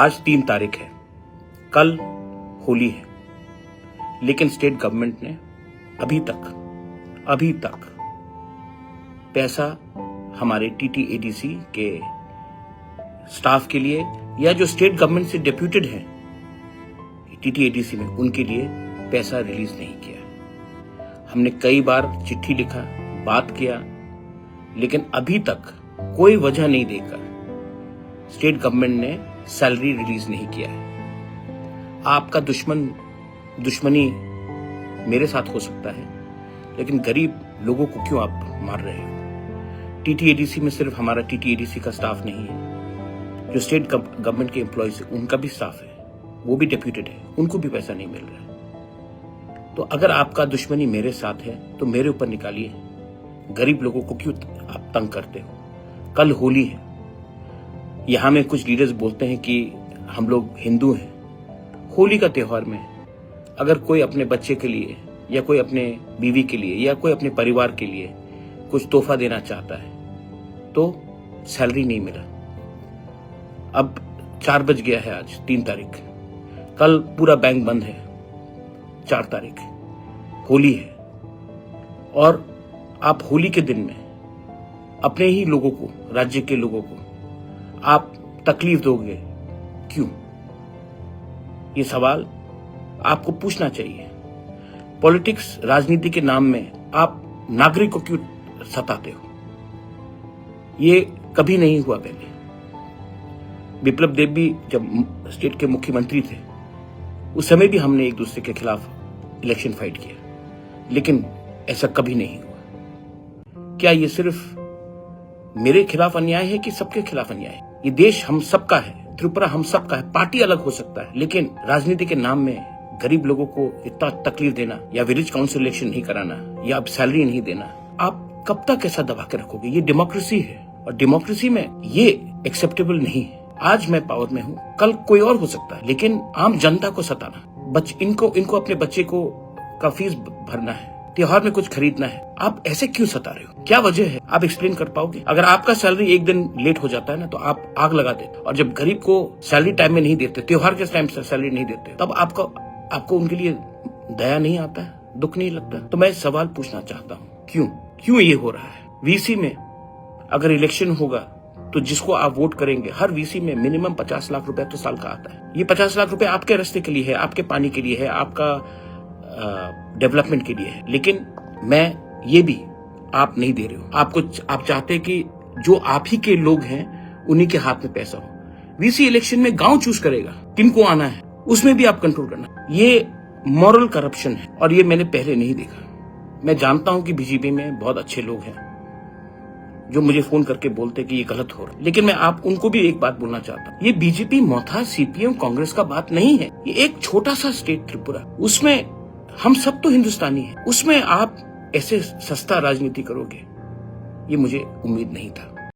आज 3 तारीख है, कल होली है, लेकिन स्टेट गवर्नमेंट ने अभी तक पैसा हमारे टीटीएडीसी के स्टाफ के लिए या जो स्टेट गवर्नमेंट से डेप्यूटेड हैं टीटीएडीसी में, उनके लिए पैसा रिलीज नहीं किया। हमने कई बार चिट्ठी लिखा, बात किया, लेकिन अभी तक कोई वजह नहीं देकर स्टेट गवर्नमेंट ने सैलरी रिलीज नहीं किया है। आपका दुश्मनी मेरे साथ हो सकता है, लेकिन गरीब लोगों को क्यों आप मार रहे हो? टीटीएडीसी में सिर्फ हमारा टीटीएडीसी का स्टाफ नहीं है, जो स्टेट गवर्नमेंट के एम्प्लॉयज है उनका भी स्टाफ है, वो भी डेप्यूटेड है, उनको भी पैसा नहीं मिल रहा है। तो अगर आपका दुश्मनी मेरे साथ है तो मेरे ऊपर निकालिए, गरीब लोगों को क्यों आप तंग करते हो? कल होली है, यहां में कुछ लीडर्स बोलते हैं कि हम लोग हिंदू हैं। होली का त्योहार में अगर कोई अपने बच्चे के लिए या कोई अपने बीवी के लिए या कोई अपने परिवार के लिए कुछ तोहफा देना चाहता है तो सैलरी नहीं मिला। अब 4 बज गया है, आज 3 तारीख, कल पूरा बैंक बंद है, 4 तारीख होली है, और आप होली के दिन में अपने ही लोगों को, राज्य के लोगों को आप तकलीफ दोगे क्यों? ये सवाल आपको पूछना चाहिए। पॉलिटिक्स, राजनीति के नाम में आप नागरिक को क्यों सताते हो? ये कभी नहीं हुआ पहले। विप्लव देव भी जब स्टेट के मुख्यमंत्री थे, उस समय भी हमने एक दूसरे के खिलाफ इलेक्शन फाइट किया, लेकिन ऐसा कभी नहीं हुआ। क्या ये सिर्फ मेरे खिलाफ अन्याय है कि सबके खिलाफ अन्याय है? ये देश हम सबका है, त्रिपुरा हम सबका है। पार्टी अलग हो सकता है, लेकिन राजनीति के नाम में गरीब लोगों को इतना तकलीफ देना या विलेज काउंसिल इलेक्शन नहीं कराना या अब सैलरी नहीं देना, आप कब तक ऐसा दबा के रखोगे? ये डेमोक्रेसी है, और डेमोक्रेसी में ये एक्सेप्टेबल नहीं है। आज मैं पावर में हूँ, कल कोई और हो सकता है, लेकिन आम जनता को सताना, इनको अपने बच्चे को का फीस भरना है, त्योहार में कुछ खरीदना है, आप ऐसे क्यों सता रहे हो? क्या वजह है? आप एक्सप्लेन कर पाओगे? अगर आपका सैलरी एक दिन लेट हो जाता है ना, तो आप आग लगा देते, और जब गरीब को सैलरी टाइम में नहीं देते, त्योहार के टाइम सैलरी नहीं देते, तब आपको उनके लिए दया नहीं आता है, दुख नहीं लगता? तो मैं सवाल पूछना चाहता हूँ, क्यों ये हो रहा है? वीसी में अगर इलेक्शन होगा तो जिसको आप वोट करेंगे, हर वीसी में मिनिमम 50 लाख रुपए तो साल का आता है। ये 50 लाख रुपए आपके रास्ते के लिए है, आपके पानी के लिए है, आपका डेवलपमेंट के लिए है, लेकिन मैं ये भी आप नहीं दे रहे हो। आप चाहते कि जो आप ही के लोग हैं उन्हीं के हाथ में पैसा हो। वीसी इलेक्शन में गांव चूज करेगा किनको आना है, उसमें भी आप कंट्रोल करना। ये मॉरल करप्शन है, और ये मैंने पहले नहीं देखा। मैं जानता हूं कि बीजेपी में बहुत अच्छे लोग हैं जो मुझे फोन करके बोलते हैं कि ये गलत हो रहा है, लेकिन मैं आप उनको भी एक बात बोलना चाहता हूँ, ये बीजेपी, मोथा, सीपीएम, कांग्रेस का बात नहीं है। ये एक छोटा सा स्टेट त्रिपुरा, उसमें हम सब तो हिंदुस्तानी हैं, उसमें आप ऐसे सस्ता राजनीति करोगे, ये मुझे उम्मीद नहीं था।